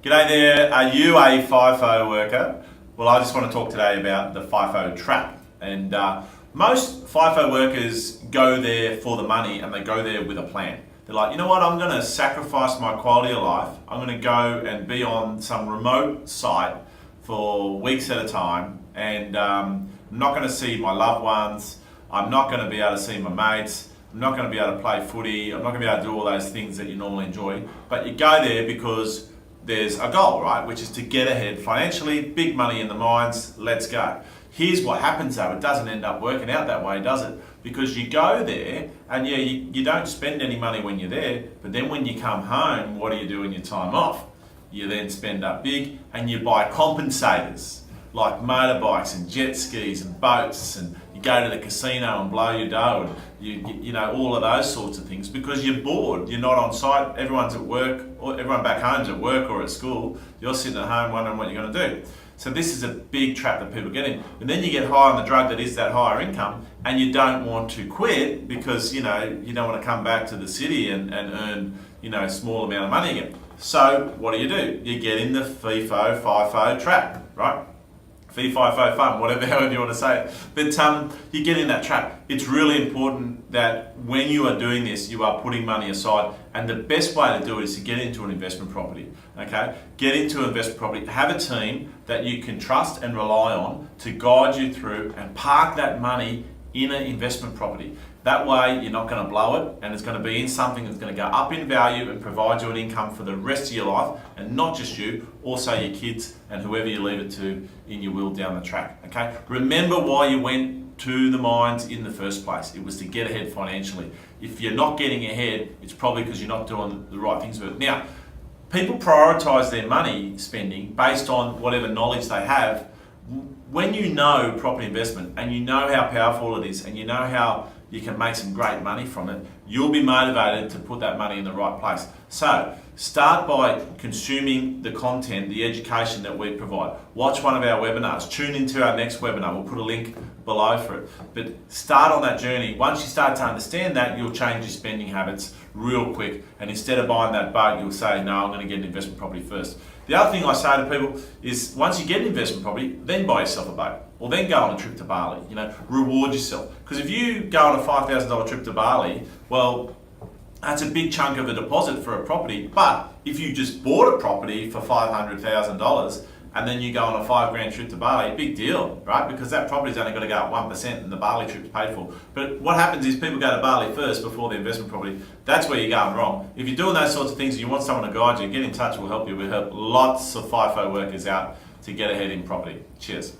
G'day there, are you a FIFO worker? Well, I just want to talk today about the FIFO trap. And most FIFO workers go there for the money and they go there with a plan. They're like, you know what, I'm going to sacrifice my quality of life. I'm going to go and be on some remote site for weeks at a time and I'm not going to see my loved ones. I'm not going to be able to see my mates. I'm not going to be able to play footy. I'm not going to be able to do all those things that you normally enjoy. But you go there because there's a goal, right? Which is to get ahead financially, big money in the mines, let's go. Here's what happens though, it doesn't end up working out that way, does it? Because you go there and yeah, you don't spend any money when you're there, but then when you come home, what do you do in your time off? You then spend up big and you buy compensators, like motorbikes and jet skis and boats, and you go to the casino and blow your dough and you know all of those sorts of things because you're bored, you're not on site, everyone's at work, or everyone back home's at work or at school, you're sitting at home wondering what you're going to do. So this is a big trap that people get in. And then you get high on the drug that is that higher income and you don't want to quit because you don't want to come back to the city and earn a small amount of money again. So what do? You get in the FIFO trap, right? FIFO fun, however you want to say it. But you get in that trap. It's really important that when you are doing this, you are putting money aside. And the best way to do it is to get into an investment property. Okay? Get into an investment property. Have a team that you can trust and rely on to guide you through and park that money in an investment property. That way you're not going to blow it and it's going to be in something that's going to go up in value and provide you an income for the rest of your life, and not just you, also your kids and whoever you leave it to in your will down the track. Okay? Remember why you went to the mines in the first place. It was to get ahead financially. If you're not getting ahead, it's probably because you're not doing the right things with it. Now, people prioritize their money spending based on whatever knowledge they have. When you know property investment and you know how powerful it is and you know how you can make some great money from it, you'll be motivated to put that money in the right place. So start by consuming the content, the education that we provide. Watch one of our webinars, tune into our next webinar, we'll put a link below for it. But start on that journey. Once you start to understand that, you'll change your spending habits real quick, and instead of buying that boat, you'll say, no, I'm going to get an investment property first. The other thing I say to people is once you get an investment property, then buy yourself a boat, or then go on a trip to Bali. Reward yourself. Because if you go on a $5,000 trip to Bali, well, that's a big chunk of a deposit for a property. But if you just bought a property for $500,000 and then you go on a $5,000 trip to Bali, big deal, right? Because that property's only got to go up 1% and the Bali trip's paid for. But what happens is people go to Bali first before the investment property. That's where you're going wrong. If you're doing those sorts of things and you want someone to guide you, get in touch, we'll help you. We'll help lots of FIFO workers out to get ahead in property. Cheers.